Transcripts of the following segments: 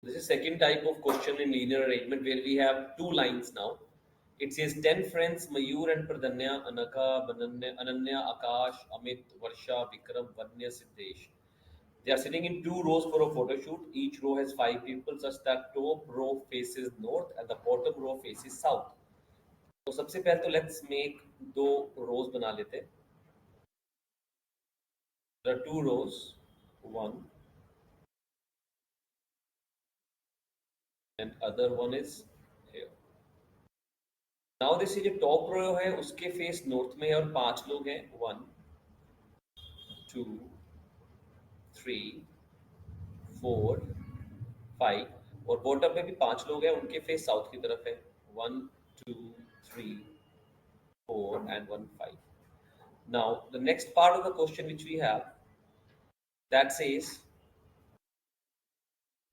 This is second type of question in linear arrangement where we have two lines now. It says 10 friends, Mayur and Pradanya, Anaka, Ananya, Akash, Amit, Varsha, Vikram, Vanya, Siddesh. They are sitting in two rows for a photo shoot. Each row has five people such that top row faces north and the bottom row faces south. तो सबसे पहले तो let's make दो rows बना लेते हैं. There are two rows, one and other one is here. Now this is जो top row है उसके face north में है और पांच लोग हैं. 1, 2, 3, 4, 5 और bottom में भी पांच लोग हैं उनके face south की तरफ है. 1, 2, 3, 4 and 1, 5. Now the next part of the question which we have that says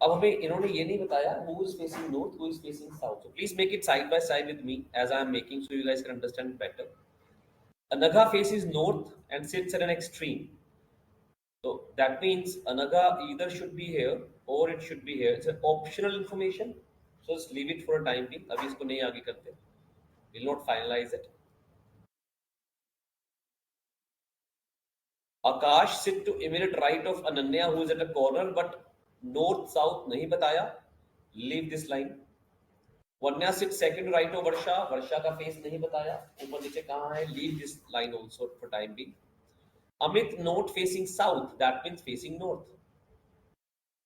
अब हमें इन्होंने ये नहीं बताया who is facing north, who is facing south. So please make it side by side with me as I am making so you guys can understand better. Anagha faces north and sits at an extreme. So that means Anagha either should be here or it should be here. It's an optional information. So just leave it for a time being. अभी इसको नहीं आगे करते. We'll not finalize it. Akash sit to immediate right of Ananya who is at a corner but north south नहीं बताया. Leave this line. Vanya sits second right of Varsha. Varsha का face नहीं बताया. ऊपर नीचे कहाँ है? Leave this line also for time being. Amit north facing south. That means facing north.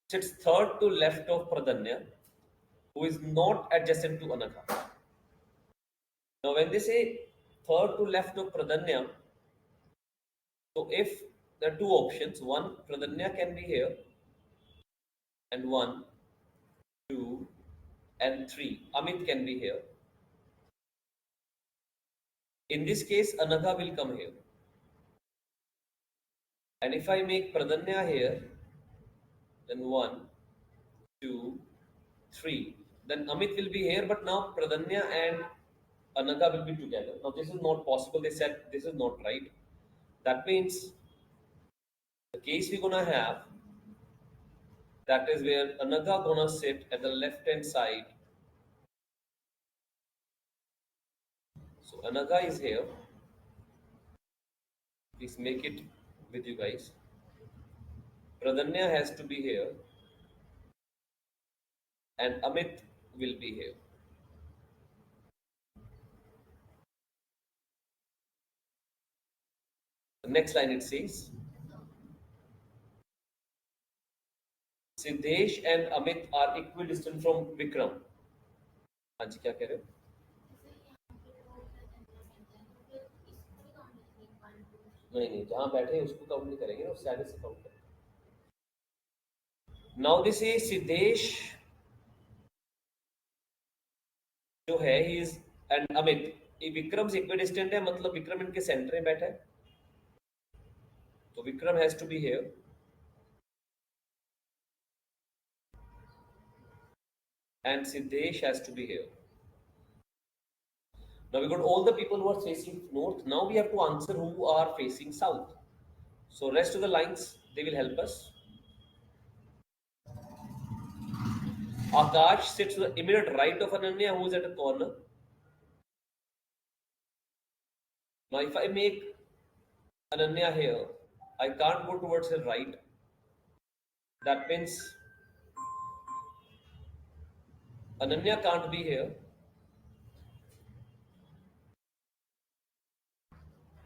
Sits third to left of Pradanya, who is not adjacent to Anagha. Now, when they say third to left of Pradanya, so if there are two options, one Pradanya can be here, and 1, 2, and 3. Amit can be here. In this case, Anagha will come here. And if I make Pradanya here, then 1, 2, 3. Then Amit will be here, but now Pradanya and Anagha will be together. Now this is not possible. They said this is not right. That means the case we're gonna have that is where Anagha gonna sit at the left hand side. So Anagha is here. Please make it with you guys. Pradanya has to be here. And Amit will be here. The next line it says Siddesh and Amit are equidistant from Vikram. हाँ जी क्या कह रहे हो? नहीं जहाँ बैठे हैं उसको काउंट नहीं करेंगे और साइड से काउंट करेंगे. Now this is Siddesh जो है he is and Amit. Vikram से equidistant है मतलब विक्रम इनके सेंटर में बैठा है. तो Vikram has to be here. And Siddesh has to be here. Now we got all the people who are facing north. Now we have to answer who are facing south. So rest of the lines, they will help us. Akash sits to the immediate right of Ananya who is at a corner. Now if I make Ananya here, I can't go towards her right. That means Ananya can't be here.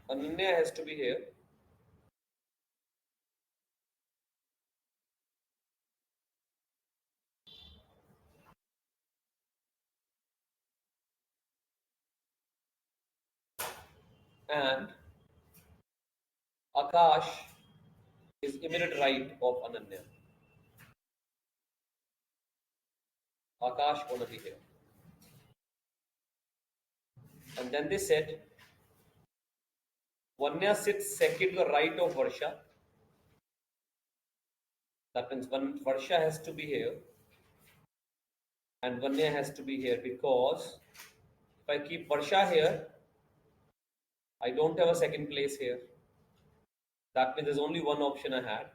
Ananya has to be here. And Akash is immediate right of Ananya. Akash gonna be here. And then they said Vanya sits second to the right of Varsha. That means Varsha has to be here and Vanya has to be here because if I keep Varsha here, I don't have a second place here. That means there's only one option I had.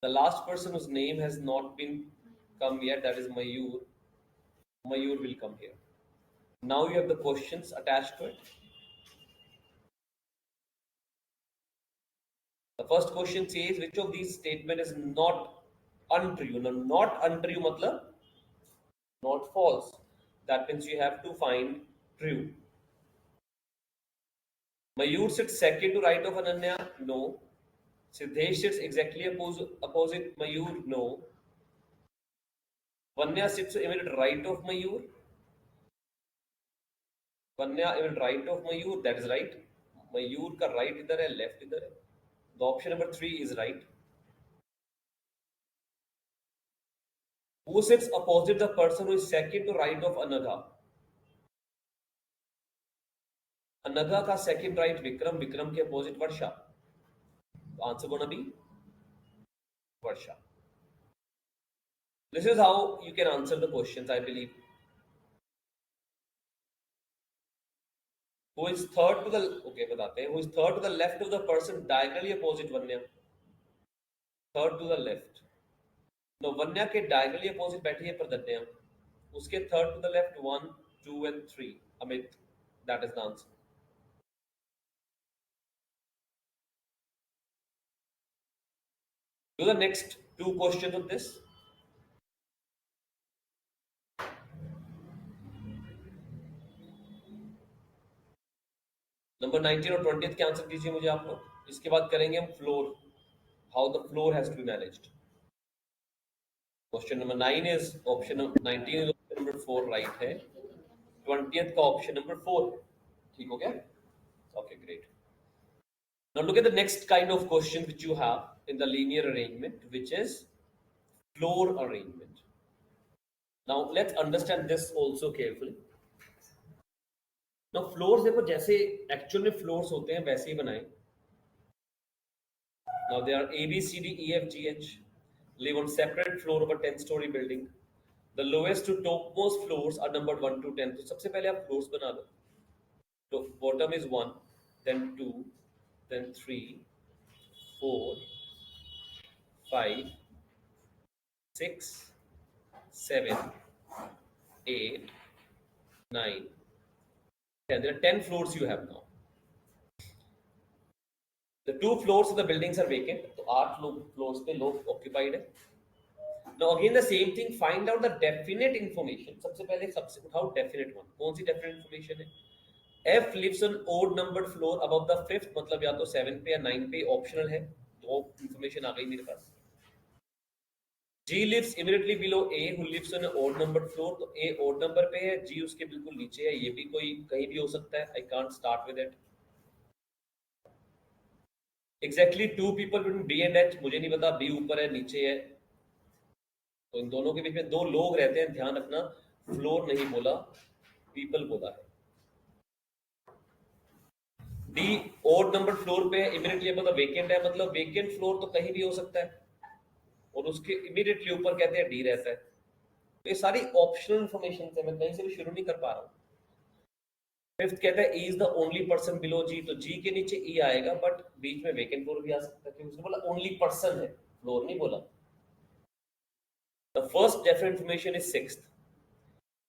The last person whose name has not been come yet, that is Mayur. Mayur will come here. Now you have the questions attached to it. The first question says, which of these statement is not untrue? Now, not untrue matlab not false. That means you have to find true. Mayur sits second to right of Ananya? No. Siddhesh sits exactly opposite Mayur? No. Vanya sits immediate right of Mayur? Vanya immediate right of Mayur? That is right. Mayur का right इधर है, left इधर है. The option number 3 is right. Who sits opposite the person who is second to right of Anagha? Anagha का second right Vikram, Vikram के opposite Varsha. The answer gonna be Varsha. This is how you can answer the questions, I believe. Who is third to the बताते हैं. Who is third to the left of the person diagonally opposite Vanya? Third to the left. No, Vanya के diagonally opposite बैठी है Pradanya. उसके third to the left 1, 2 and 3. Amit. That is the answer. Do the next two questions of this. Number 19 और 20 के answer दीजिए मुझे आप लोग. इसके बाद करेंगे हम floor. How the floor has to be managed. Question number 9 is option 19 is option number 4 right है. 20th का ऑप्शन नंबर 4. ठीक हो गया? Okay, great. Now look at the next kind of question which you have in the linear arrangement, which is floor arrangement. Now let's understand this also carefully. Now floors देखो जैसे actual में floors होते हैं वैसे ही बनाए. Now there are A, B, C, D, E, F, G, H live on separate floor of a 10-story building. The lowest to topmost floors are numbered 1 to 10. तो सबसे पहले आप floors बना लो. So bottom is 1, then 2, then 3, 4, 5, 6, 7, 8, 9, 10. There are 10 floors you have now. The 2 floors of the buildings are vacant. So 8 floors पे लोग occupied है. Now again the same thing. Find out the definite information. सबसे पहले सबसे उठाओ definite one. कौन सी definite information है? F lives on odd numbered floor above the 5th. मतलब या तो 7 पे या 9 पे optional है. दो information आ गई मेरे पास. G lives immediately below A, who lives on an odd numbered floor. तो A odd number पे है, G उसके बिल्कुल नीचे है. ये भी कोई कहीं भी हो सकता है. I can't start with it. Exactly 2 people between B and H. मुझे नहीं पता B ऊपर है नीचे है. तो इन दोनों के बीच में 2 लोग रहते हैं. ध्यान रखना, फ्लोर नहीं बोला, पीपल बोला है. D odd number फ्लोर पे इमीडिएटली अबव द वेकेंट है. मतलब वेकेंट फ्लोर तो कहीं भी हो सकता है और उसके इमीडिएटली ऊपर कहते हैं D रहता है. तो ये सारी ऑप्शनल इंफॉर्मेशन है. मैं कहीं से भी शुरू नहीं कर पा रहा हूँ. फिफ्थ कहता है E is the only person below G. तो G के नीचे E आएगा, बट बीच में वेकेंट फ्लोर भी आ सकता है क्योंकि उसने बोला ओनली पर्सन है, फ्लोर नहीं बोला. The first definite information is 6th.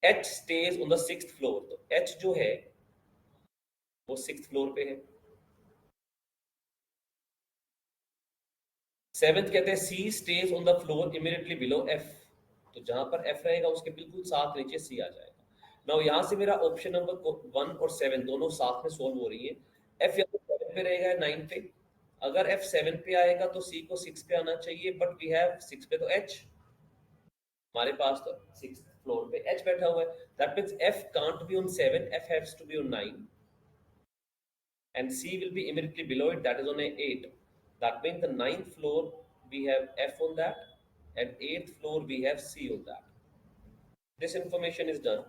H stays on the 6th floor. तो H जो है वो 6th फ्लोर पे है. 7th कहते हैं C stays on the floor immediately below F. तो जहां पर F रहेगा उसके बिल्कुल साथ नीचे C आ जाएगा. नाउ यहां से मेरा ऑप्शन नंबर 1 और 7 दोनों साथ में सोल्व हो रही है. F या तो 7 पे रहेगा या 9 पे. अगर F 7 पे आएगा तो C को 6 पे आना चाहिए, बट वी हैव 6 पे तो H हमारे पास तो 6th फ्लोर पे H बैठा हुआ है. That means F can't be on 7, F has to be on 9 and C will be immediately below it, that is on a 8. That means the 9th floor we have F on that and 8th floor we have C on that. This information is done.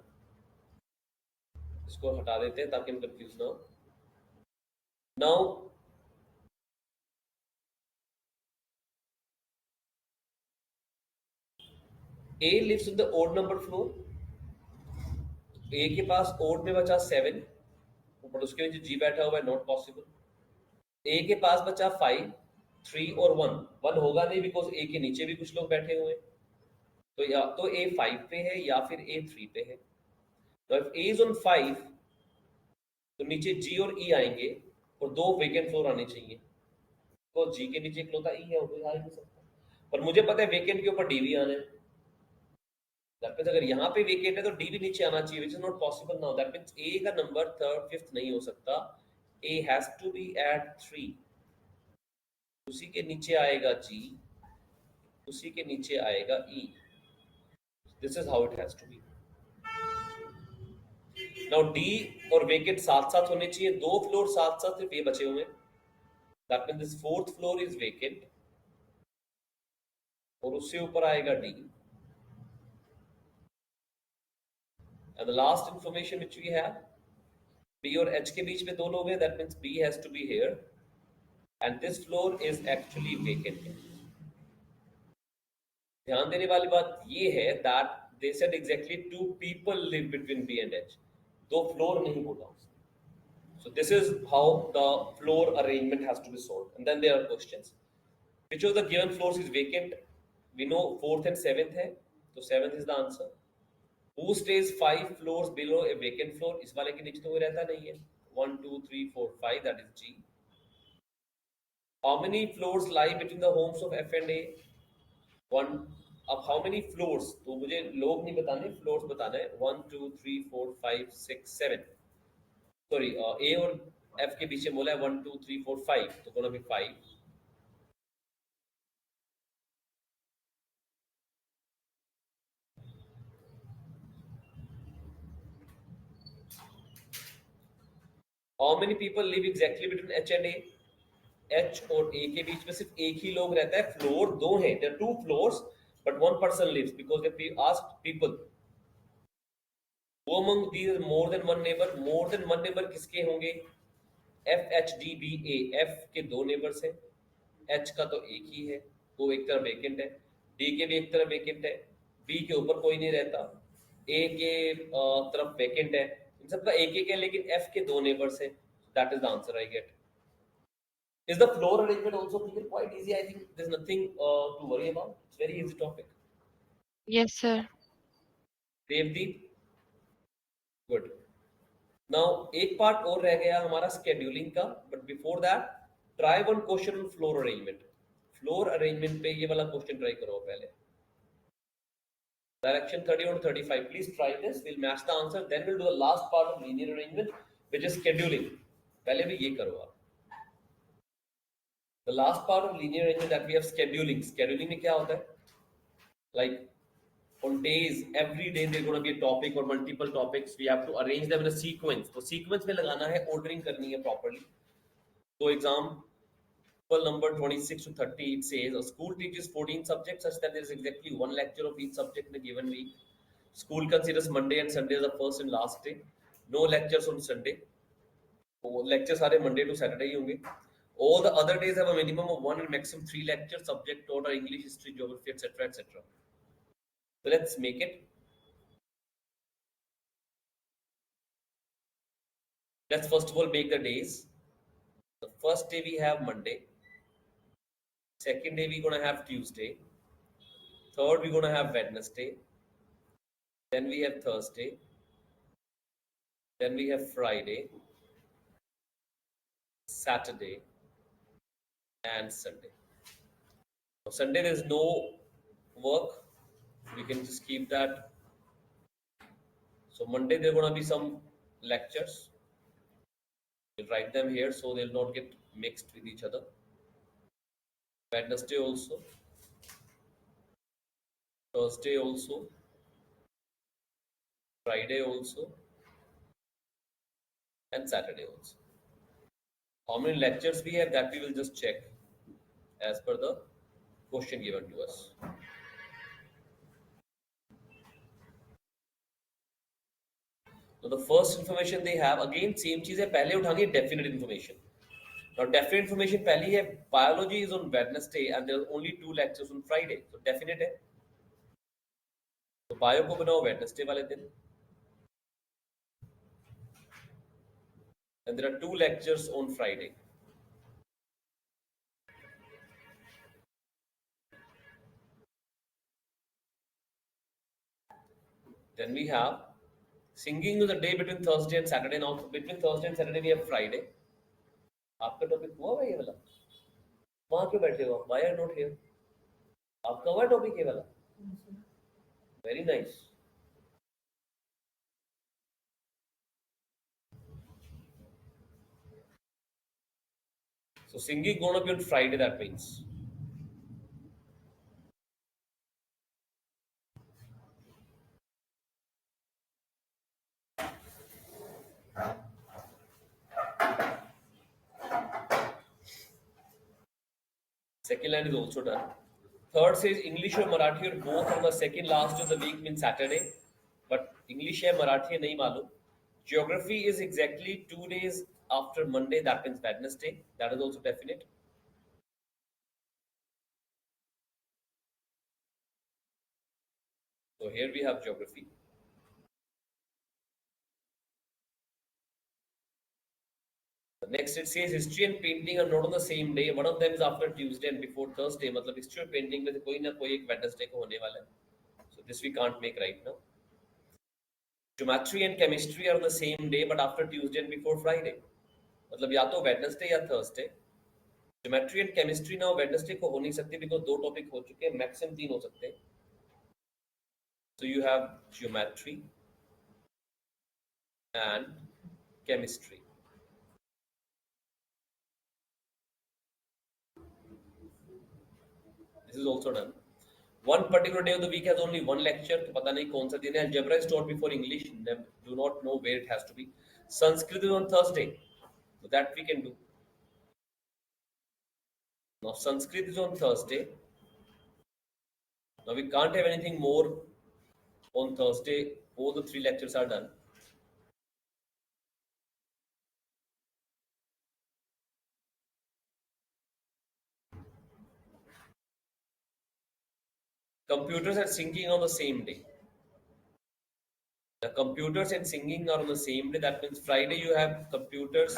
इसको हटा देते हैं ताकि हम confuse ना हो. Now A lives on the odd number floor. A के पास odd में बचा 7, बट उसके नीचे G बैठा हुआ है, नॉट पॉसिबल. A के पास बचा 5, 3 और 1. 1 होगा नहीं बिकॉज A के नीचे भी कुछ लोग बैठे हुए हैं. तो या तो ए 5 पे है या फिर ए 3 पे है। तो इफ ए इज ऑन 5 तो नीचे जी और ई आएंगे और दो वेकेंट फ्लोर आने चाहिए। तो जी के नीचे इकलौता ई है, और कोई आ ही नहीं सकता। पर मुझे पता है वेकेंट के ऊपर डी भी आना है। दैट मींस अगर यहाँ पे वेकेंट है तो डी भी नीचे आना चाहिए, which is not possible now. That means A का नंबर थर्ड फिफ्थ नहीं हो सकता, A has to be at 3। उसी के नीचे आएगा जी, उसी के नीचे आएगा E. This is how it has to be. Now D और वेकेंट साथ साथ होने चाहिए, दो फ्लोर साथ साथ सिर्फ ये बचे हुए हैं। That means this fourth floor is vacant और उससे ऊपर आएगा D. And the last information which we have, B और एच के बीच में दो लोग हैं, that means B has to be here and this floor is actually vacant. ध्यान देने वाली बात ये है that they said exactly two people live between B and H, दो फ्लोर नहीं बोला उसने। So this is how the floor arrangement has to be solved. And then there are questions. Which of the given floors is vacant? We know fourth and seventh है, तो seventh is the answer. Who stays 5 floors below a vacant floor? इस वाले के नीचे तो कोई रहता नहीं है। 1 2 3 4 5, that is G. How many floors lie between the homes of F and A? One. अब how many floors? तो मुझे लोग नहीं बताने, floors बताना है। 1 2 3 4 5 6 7। सॉरी, ए और एफ के पीछे बोला है 1 2 3 4 5, तो gonna be 5। How many people live exactly between H and A? H और ए के बीच में सिर्फ एक ही लोग रहता है, फ्लोर दो हैं, there two floors but one person lives because they asked people. Who among these is more than one neighbor? More than one neighbor किसके होंगे? एफ एच डी बी ए, एफ के दो नेबर्स हैं, एच का तो एक ही है, वो एक तरफ वेकेंट है। डी के भी एक तरफ वेकेंट है, बी के ऊपर कोई नहीं रहता, ए के तरफ वेकेंट है। इन सबका एक एक है, लेकिन एफ के दो नेबर्स हैं। That is the answer I get. Is the floor arrangement also clear? Quite easy. I think there's nothing to worry about. It's very easy topic. Yes, sir. Devdeep, good. Now एक part और रह गया हमारा scheduling का, but before that, try one question on floor arrangement. Floor arrangement पे ये वाला question try करो पहले. Direction 30 or 35. Please try this. We'll match the answer. Then we'll do the last part of linear arrangement, which is scheduling. पहले भी ये करो आप. The last part of linear arrangement that we have scheduling. Scheduling में क्या होता है? Like on days, every day there's going to be a topic or multiple topics. We have to arrange them in a sequence. तो sequence में लगाना है, ordering करनी है properly. So example number 26 to 30, it says a school teaches 14 subjects such that there is exactly one lecture of each subject in a given week. School considers Monday and Sunday as the first and last day. No lectures on Sunday. तो lectures सारे Monday to Saturday ही होंगे. All the other days have a minimum of 1 and maximum 3 lectures. Subject taught are English, history, geography, etc., etc. So let's make it. Let's first of all make the days. The first day we have Monday. Second day we're gonna have Tuesday. Third we're gonna have Wednesday. Then we have Thursday. Then we have Friday, Saturday, and Sunday. So Sunday there's no work. We can just keep that. So Monday there are gonna be some lectures. We'll write them here so they'll not get mixed with each other. Wednesday also. Thursday also. Friday also. And Saturday also. How many lectures we have, that we will just check as per the question given to us. So the first information they have, again same चीज है, पहले उठाएंगे definite information. Now definite information पहली है, biology is on Wednesday and there are only 2 lectures on Friday. So definite है. तो bio को बनाओ Wednesday वाले दिन. And there are 2 lectures on Friday. Then we have singing is a day between Thursday and Saturday. Now between Thursday and Saturday we have Friday. आपका topic हुआ भाई ये वाला? वहां क्यों बैठे हो? Why are not here? आपका हुआ टॉपिक ये वाला? Very nice. So singing gonna be on Friday. That means. Second line is also done. Third says English or Marathi or both on the second last of the week means Saturday. But English or Marathi nahi malum. Geography is exactly 2 days after Monday. That means Wednesday. That is also definite. So here we have geography. Next it says history and painting are not on the same day. One of them is after Tuesday and before Thursday. मतलब history और painting में से कोई ना कोई एक Wednesday को होने वाला है. So this we can't make right now. Geometry and chemistry are on the same day but after Tuesday and before Friday. मतलब या तो Wednesday या Thursday. Geometry and chemistry now Wednesday को हो नहीं सकती because दो topic हो चुके हैं, maximum तीन हो सकते हैं. So you have geometry and chemistry. This is also done. One particular day of the week has only one lecture. तो पता नहीं कौन सा दिन है. Algebra is taught before English. Do not know where it has to be. Sanskrit is on Thursday. So that we can do. Now Sanskrit is on Thursday. Now we can't have anything more on Thursday. All the three lectures are done. Computers and singing on the same day. The computers and singing are on the same day. That means Friday you have computers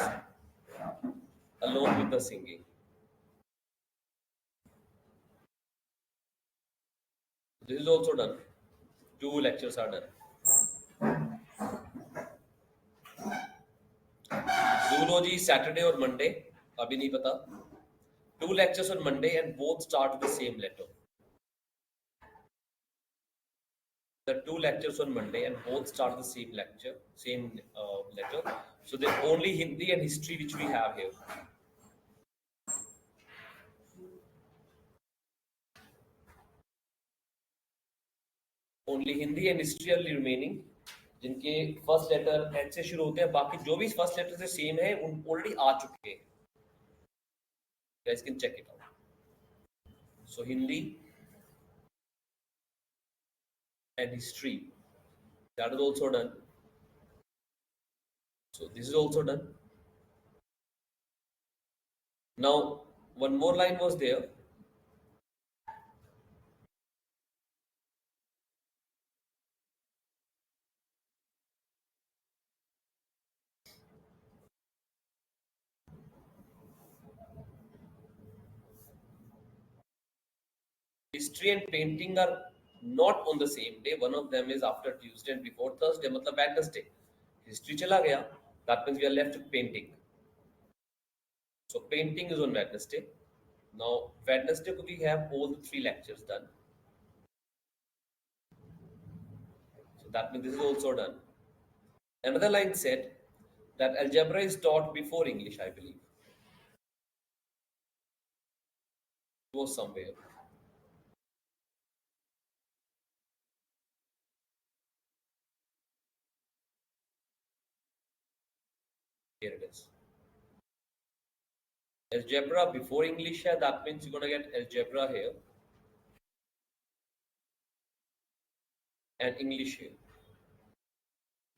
along with the singing. This is also done. Two lectures are done. Zoology Saturday or Monday. अभी नहीं पता. Two lectures on Monday and both start with the same letter. The two lectures on Monday and both start the same lecture, same letter. So the only Hindi and history which we have here. Only Hindi and history are remaining. जिनके first letter H से शुरू होते हैं, बाकी जो भी first letter से same है उन ऑलरेडी आ चुके हैं. guys can check it out. So Hindi and history, that is also done. So this is also done. Now one more line was there. History and painting are not on the same day. One of them is after Tuesday and before Thursday. मतलब Wednesday. History चला गया. That means we are left with painting. So painting is on Wednesday. Now Wednesday we have all the three lectures done. So that means this is also done. Another line said that algebra is taught before English, I believe. It was somewhere. Here it is. Algebra before English here, that means you're going to get algebra here and English here.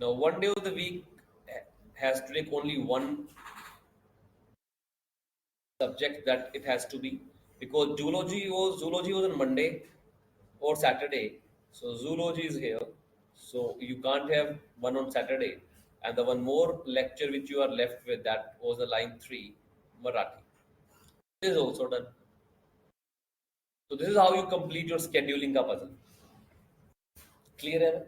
Now, one day of the week has to take only one subject that it has to be, because zoology was on Monday or Saturday. So zoology is here. So you can't have one on Saturday. And the one more lecture which you are left with, that was the line 3, Marathi. This is also done. So this is how you complete your scheduling ka puzzle. Clear है?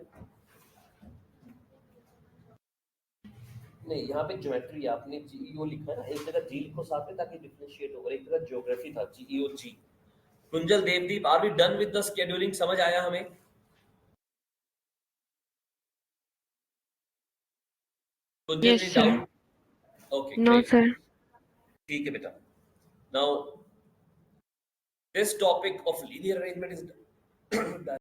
नहीं, यहाँ पे geometry आपने GEO लिखा है ना, एक जगह जी लिखो साथ में ताकि डिफरेंशिएट हो, और एक जगह ज्योग्राफी था G E O G. Kunjal Devdeep, are we done with the scheduling? समझ आया हमें? कुंजल Yes, जी sir. Doubt? Okay No, great, sir. ठीक है बेटा। Now this topic of linear arrangement is